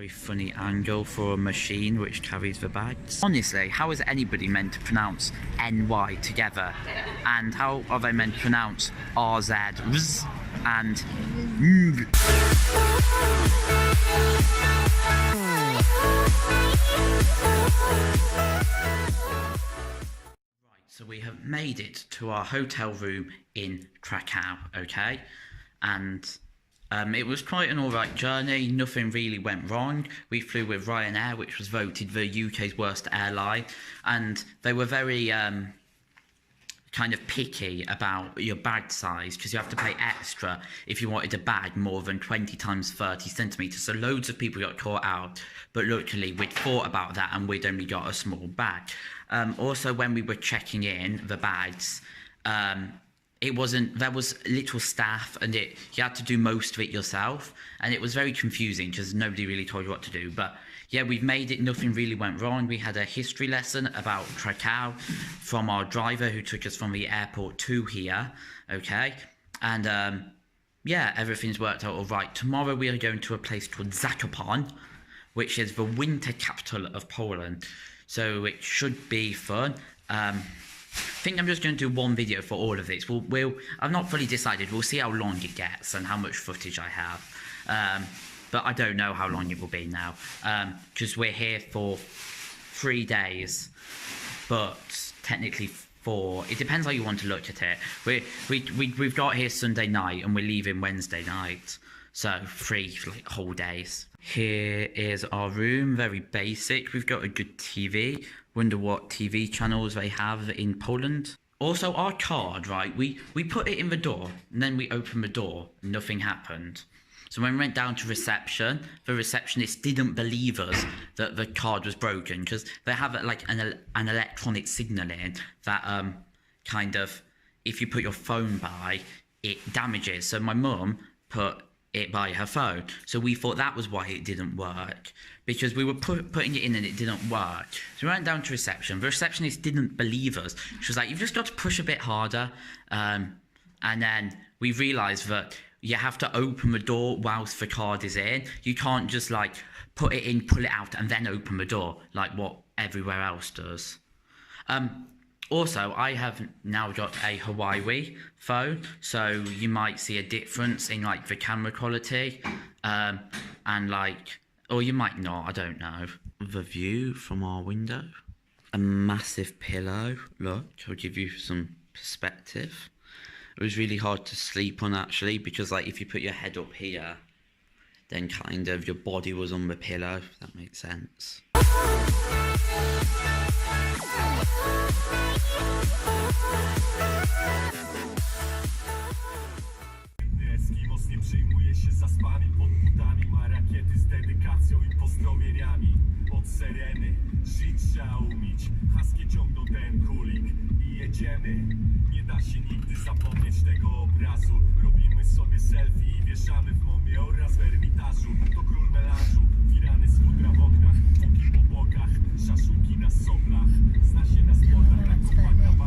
very funny angle for a machine which carries the bags. Honestly, how is anybody meant to pronounce NY together? And how are they meant to pronounce RZ and So we have made it to our hotel room in Krakow, okay? And it was quite an alright journey, nothing really went wrong. We flew with Ryanair, which was voted the UK's worst airline, and they were very kind of picky about your bag size, because you have to pay extra if you wanted a bag more than 20 times 30 centimetres. So loads of people got caught out, but luckily we'd thought about that and we'd only got a small bag. Also, when we were checking in the bags, there was little staff, and you had to do most of it yourself, and it was very confusing because nobody really told you what to do. But yeah, we've made it, nothing really went wrong. We had a history lesson about Krakow from our driver who took us from the airport to here, okay? And yeah, everything's worked out all right. Tomorrow we are going to a place called Zakopane, which is the winter capital of Poland. So it should be fun. I think I'm just going to do one video for all of this. I've not fully decided. We'll see how long it gets and how much footage I have. But I don't know how long it will be now, because we're here for 3 days, but technically 4. It depends how you want to look at it. We've got here Sunday night and we're leaving Wednesday night, so 3 whole days. Here is our room, very basic. We've got a good TV. Wonder what TV channels they have in Poland. Also, our card, right? We put it in the door, and then we opened the door, and nothing happened. So when we went down to reception, the receptionist didn't believe us that the card was broken, because they have like an electronic signalling that kind of, if you put your phone by, it damages. So my mum put it by her phone, so we thought that was why it didn't work, because we were putting it in and it didn't work. So we went down to reception. The receptionist didn't believe us. She was like, "You've just got to push a bit harder," and then we realized that you have to open the door whilst the card is in. You can't just like put it in, pull it out, and then open the door like what everywhere else does. Also, I have now got a Huawei phone, so you might see a difference in like the camera quality, and like, or you might not, I don't know. The view from our window, a massive pillow. Look, I'll give you some perspective. It was really hard to sleep on actually, because like if you put your head up here, then kind of your body was on the pillow, if that makes sense. Eskimos nie przejmuje się zaspany, pod butami ma rakiety z dedykacją i pozdrowieniami. Od syreny żyć trzeba umieć, haskie ciągną ten kulik i jedziemy. Nie da się nigdy zapomnieć tego obrazu. Robimy sobie selfie i wieszamy w momie oraz w ermitażu. To król melanżu, firany z pudra w oknach, póki po bokach, szaszłyki na soblach. Zna się na sportach, Zakopane.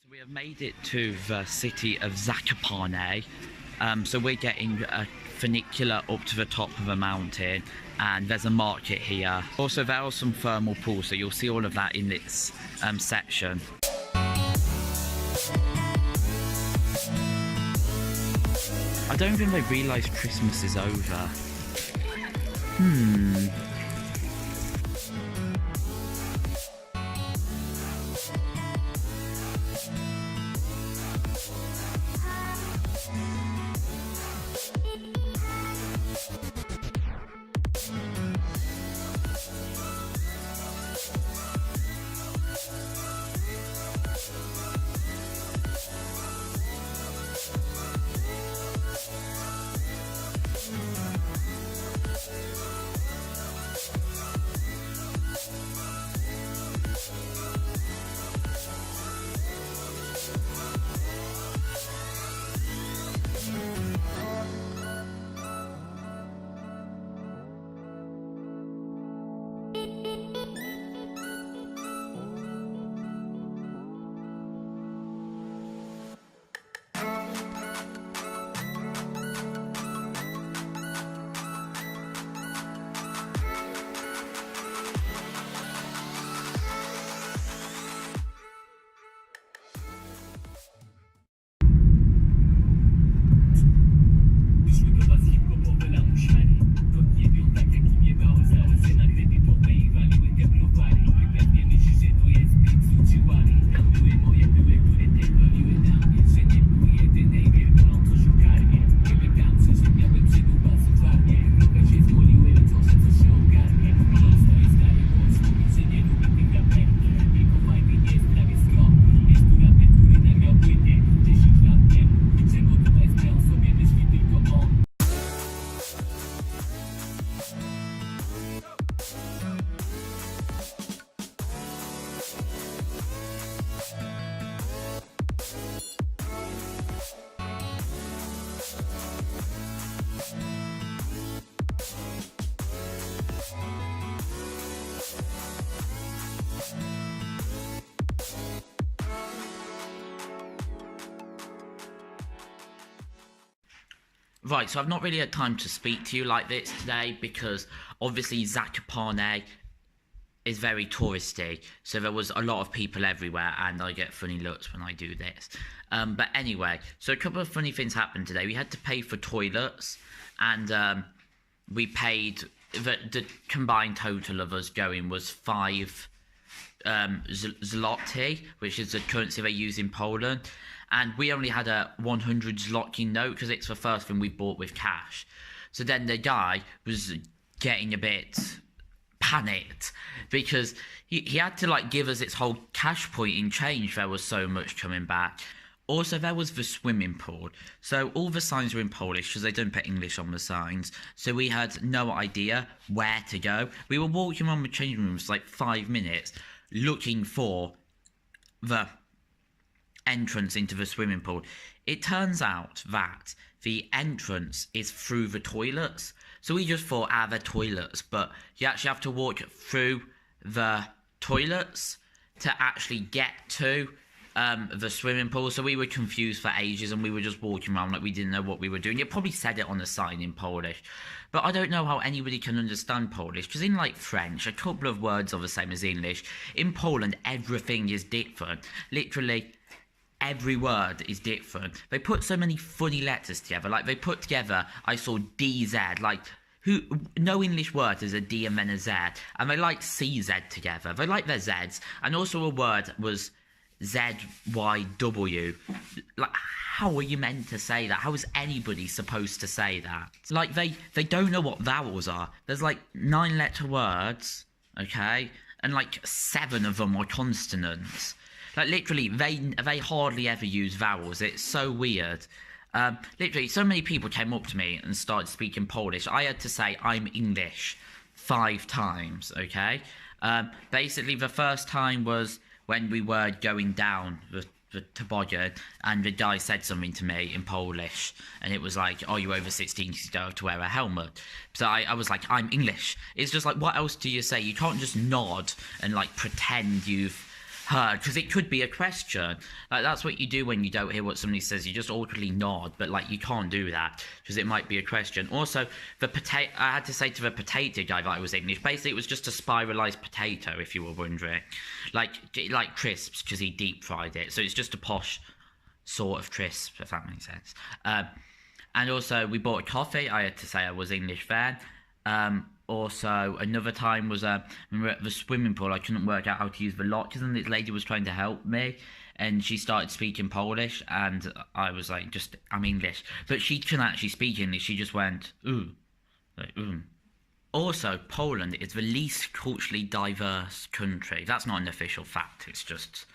We have made it to the city of Zakopane. So we're getting a funicular up to the top of a mountain, and there's a market here. Also, there are some thermal pools, so you'll see all of that in this section. I don't think they realise Christmas is over. Right, so I've not really had time to speak to you like this today because obviously Zakopane is very touristy, so there was a lot of people everywhere, and I get funny looks when I do this. But anyway, so a couple of funny things happened today. We had to pay for toilets, and we paid the combined total of us going was 5 zloty, which is the currency they use in Poland, and we only had a 100 zloty note because it's the first thing we bought with cash. So then the guy was getting a bit panicked because he had to like give us its whole cash point in change. There was so much coming back. Also, there was the swimming pool. So all the signs were in Polish because they don't put English on the signs. So we had no idea where to go. We were walking around the changing rooms for like 5 minutes looking for the entrance into the swimming pool. It turns out that the entrance is through the toilets. So we just thought, they're toilets, but you actually have to walk through the toilets to actually get to the swimming pool. So we were confused for ages, and we were just walking around like we didn't know what we were doing. It probably said it on the sign in Polish, but I don't know how anybody can understand Polish, because in like French, a couple of words are the same as English. In Poland, everything is different. Literally every word is different. They put so many funny letters together. Like they put together, I saw DZ, like no English word is a D and then a Z, and they like CZ together. They like their Zs, and also a word was ZYW. Like, how are you meant to say that? How is anybody supposed to say that? Like, they don't know what vowels are. There's like 9-letter words, okay? And like 7 of them are consonants. Like, literally, they hardly ever use vowels. It's so weird. Literally, so many people came up to me and started speaking Polish. I had to say, I'm English 5 times, okay? Basically, the first time was when we were going down the toboggan, and the guy said something to me in Polish, and it was like, are you over 16, you don't have to wear a helmet. So I was like, I'm English. It's just like, what else do you say? You can't just nod and like pretend you've heard, because it could be a question. Like, that's what you do when you don't hear what somebody says. You just awkwardly nod, but like, you can't do that because it might be a question. Also, I had to say to the potato guy that I was English. Basically, it was just a spiralized potato, if you were wondering, like crisps, because he deep fried it. So it's just a posh sort of crisp, if that makes sense. And also, we bought a coffee. I had to say I was English then. Also, another time was we were at the swimming pool. I couldn't work out how to use the lockers, and this lady was trying to help me, and she started speaking Polish, and I was like, I'm English. But she couldn't actually speak English. She just went, ooh. Like, ooh. Also, Poland is the least culturally diverse country. That's not an official fact. It's just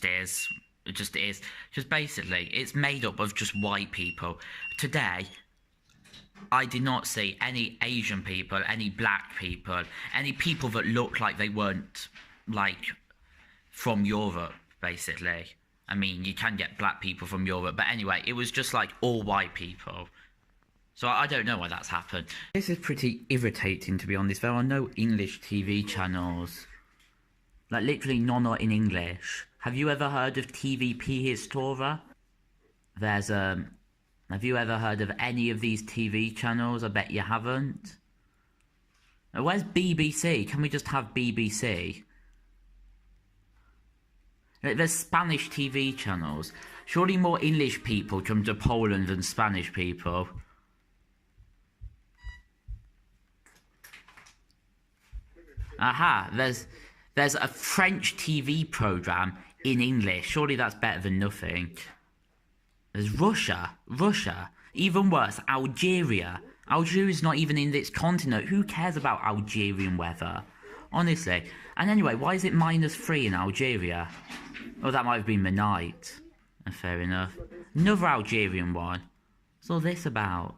is. It just is. Just basically, it's made up of just white people. Today, I did not see any Asian people, any black people, any people that looked like they weren't, like, from Europe, basically. I mean, you can get black people from Europe, but anyway, it was just, like, all white people. So I don't know why that's happened. This is pretty irritating, to be honest. There are no English TV channels. Like, literally none are in English. Have you ever heard of TVP Histora? There's, have you ever heard of any of these TV channels? I bet you haven't. Now, where's BBC? Can we just have BBC? There's Spanish TV channels. Surely more English people come to Poland than Spanish people. Aha, there's a French TV programme in English. Surely that's better than nothing. There's Russia, even worse, Algeria. Algeria's not even in this continent. Who cares about Algerian weather? Honestly. And anyway, why is it -3 in Algeria? Oh, that might have been the night. Fair enough. Another Algerian one. What's all this about?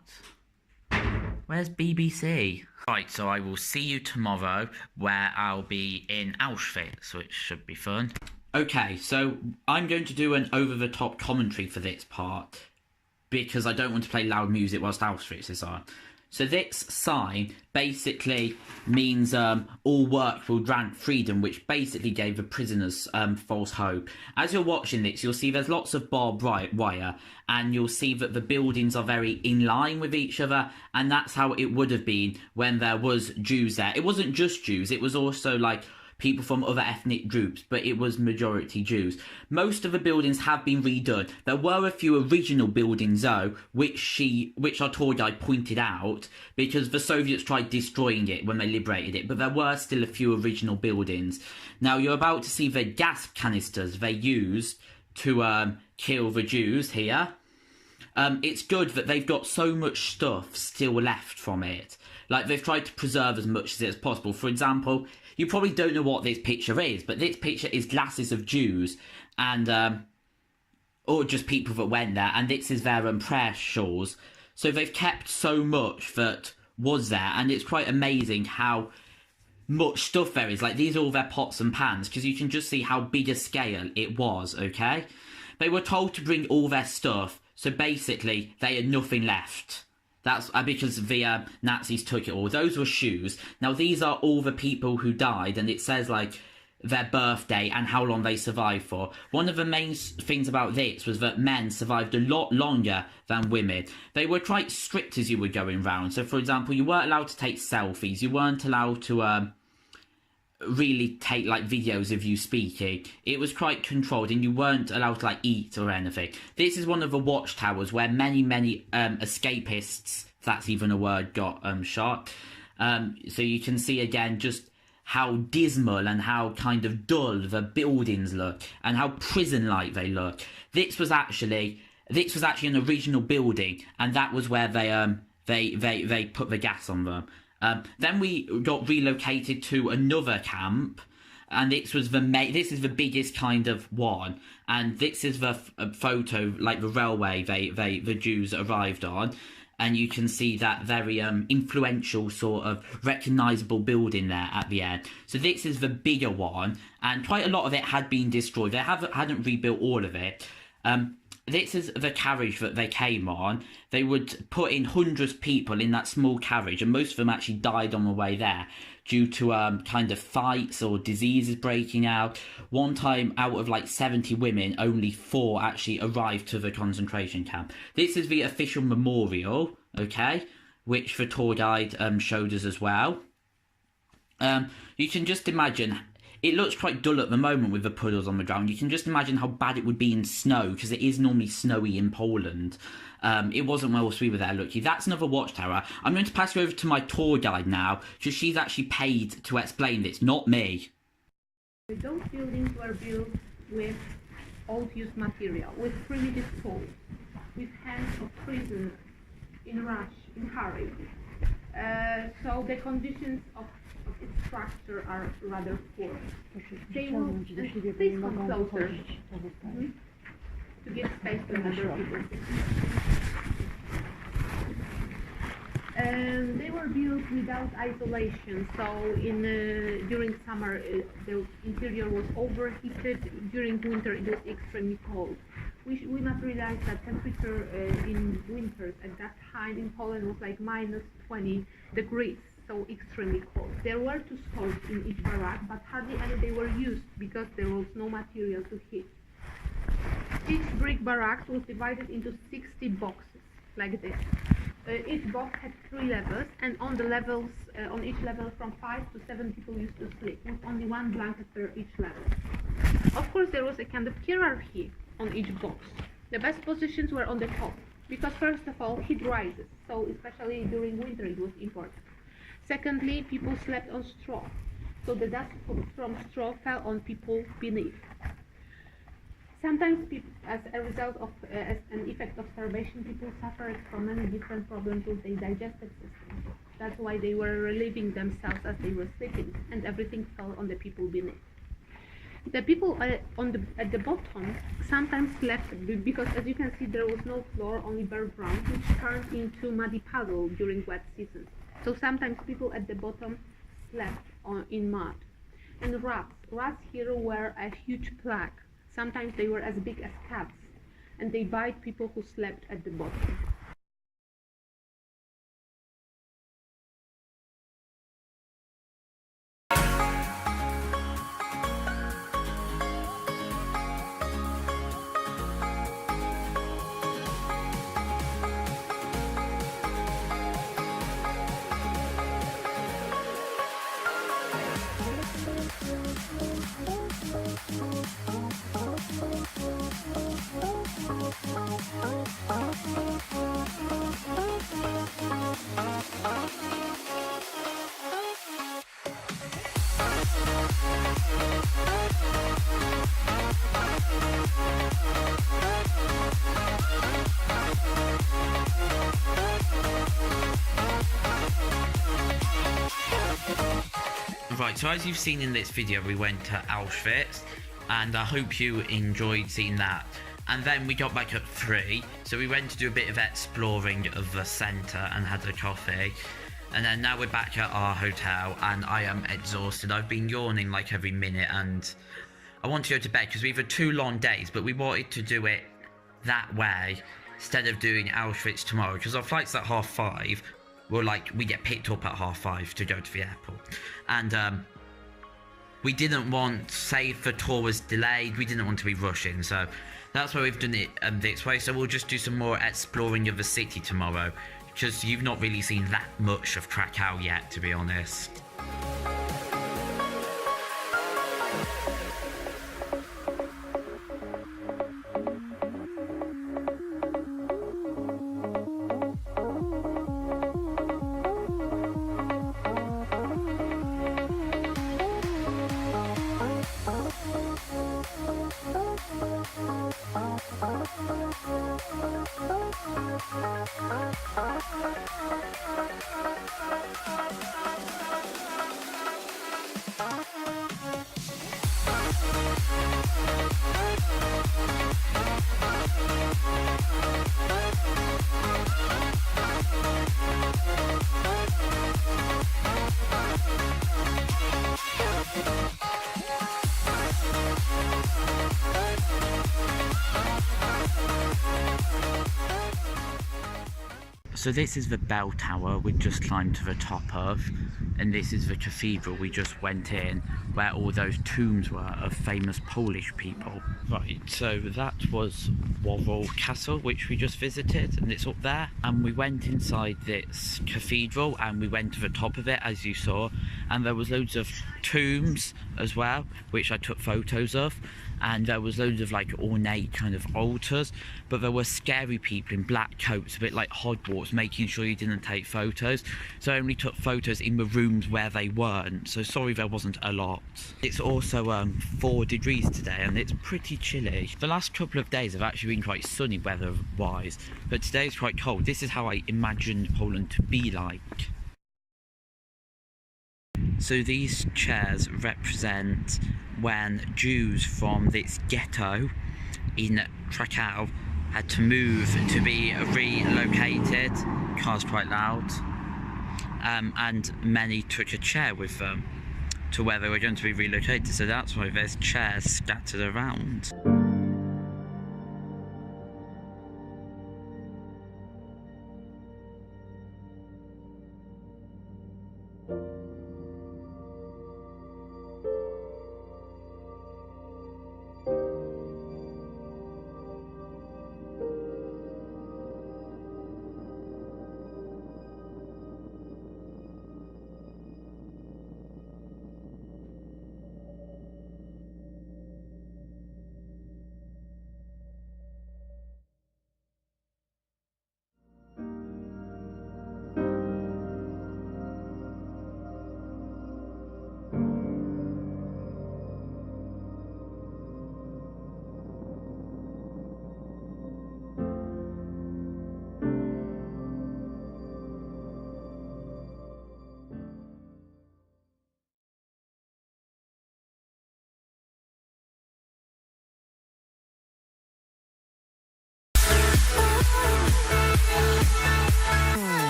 Where's BBC? Right, so I will see you tomorrow, where I'll be in Auschwitz, which should be fun. Okay, so I'm going to do an over-the-top commentary for this part because I don't want to play loud music whilst Auschwitz is on. So this sign basically means all work will grant freedom, which basically gave the prisoners false hope. As you're watching this, you'll see there's lots of barbed wire, and you'll see that the buildings are very in line with each other, and that's how it would have been when there was Jews there. It wasn't just Jews, it was also like people from other ethnic groups, but it was majority Jews. Most of the buildings have been redone. There were a few original buildings though, which our tour guide pointed out, because the Soviets tried destroying it when they liberated it, but there were still a few original buildings. Now you're about to see the gas canisters they used to kill the Jews here. It's good that they've got so much stuff still left from it. Like, they've tried to preserve as much as possible. For example, you probably don't know what this picture is, but this picture is glasses of Jews, and or just people that went there, and this is their prayer shawls. So they've kept so much that was there, and it's quite amazing how much stuff there is. Like, these are all their pots and pans, because you can just see how big a scale it was, okay? They were told to bring all their stuff, so basically they had nothing left. That's because the Nazis took it all. Those were shoes. Now, these are all the people who died, and it says, like, their birthday and how long they survived for. One of the main things about this was that men survived a lot longer than women. They were quite strict as you were going round. So, for example, you weren't allowed to take selfies. You weren't allowed to really take like videos of you speaking. It was quite controlled, and you weren't allowed to like eat or anything. This is one of the watchtowers where many escapists, if that's even a word, got shot. So you can see again just how dismal and how kind of dull the buildings look, and how prison-like they look. This was actually an original building, and that was where they put the gas on them. Then we got relocated to another camp, and this is the biggest kind of one, and this is the photo, like the railway the Jews arrived on, and you can see that very influential sort of recognisable building there at the end. So this is the bigger one, and quite a lot of it had been destroyed. They hadn't rebuilt all of it. This is the carriage that they came on. They would put in hundreds of people in that small carriage, and most of them actually died on the way there due to kind of fights or diseases breaking out. One time, out of like 70 women, only 4 actually arrived to the concentration camp. This is the official memorial, okay, which the tour guide showed us as well. You can just imagine. It looks quite dull at the moment with the puddles on the ground. You can just imagine how bad it would be in snow, because it is normally snowy in Poland. It wasn't whilst we were there, Lucky. That's another watchtower. I'm going to pass you over to my tour guide now, because she's actually paid to explain this, not me. Those buildings were built with old-used material, with primitive tools, with hands of prisoners, in rush, in hurry. So the conditions of its structure are rather poor. They will please come closer to give space to another people. They were built without isolation, so during summer the interior was overheated. During winter it was extremely cold. We must realize that temperature in winters at that time in Poland was like minus 20 degrees. So extremely cold. There were 2 stoves in each barrack, but hardly any they were used because there was no material to heat. Each brick barrack was divided into 60 boxes, like this. Each box had 3 levels, and on the levels, on each level, from 5 to 7 people used to sleep, with only 1 blanket per each level. Of course, there was a kind of hierarchy on each box. The best positions were on the top, because first of all, heat rises, so especially during winter it was important. Secondly, people slept on straw, so the dust from straw fell on people beneath. Sometimes, as a result of as an effect of starvation, people suffered from many different problems with their digestive system. That's why they were relieving themselves as they were sleeping, and everything fell on the people beneath. The people at the bottom sometimes slept because, as you can see, there was no floor, only bare ground, which turned into muddy puddle during wet seasons. So sometimes people at the bottom slept in mud. And rats. Rats here were a huge plague. Sometimes they were as big as cats, and they bite people who slept at the bottom. Right, so as you've seen in this video, we went to Auschwitz, and I hope you enjoyed seeing that. And then we got back at 3, so we went to do a bit of exploring of the centre and had a coffee. And then now we're back at our hotel, and I am exhausted. I've been yawning like every minute, and I want to go to bed because we've had 2 long days, but we wanted to do it that way instead of doing Auschwitz tomorrow, because our flight's at 5:30. We get picked up at 5:30 to go to the airport. And we didn't want, say if the tour was delayed, we didn't want to be rushing, so that's why we've done it this way. So we'll just do some more exploring of the city tomorrow, because you've not really seen that much of Krakow yet, to be honest. So this is the bell tower we just climbed to the top of, and this is the cathedral we just went in, where all those tombs were of famous Polish people. Right, so that was Warsaw Castle, which we just visited, and it's up there. And we went inside this cathedral, and we went to the top of it, as you saw, and there was loads of tombs as well, which I took photos of. And there was loads of like ornate kind of altars, but there were scary people in black coats, a bit like Hogwarts, making sure you didn't take photos. So I only took photos in the rooms where they weren't, so sorry there wasn't a lot. It's also 4 degrees today, and it's pretty chilly. The last couple of days have actually been quite sunny weather wise, but today it's quite cold. This is how I imagined Poland to be like. So these chairs represent when Jews from this ghetto in Krakow had to move to be relocated. Car's quite loud. And many took a chair with them to where they were going to be relocated, so that's why there's chairs scattered around.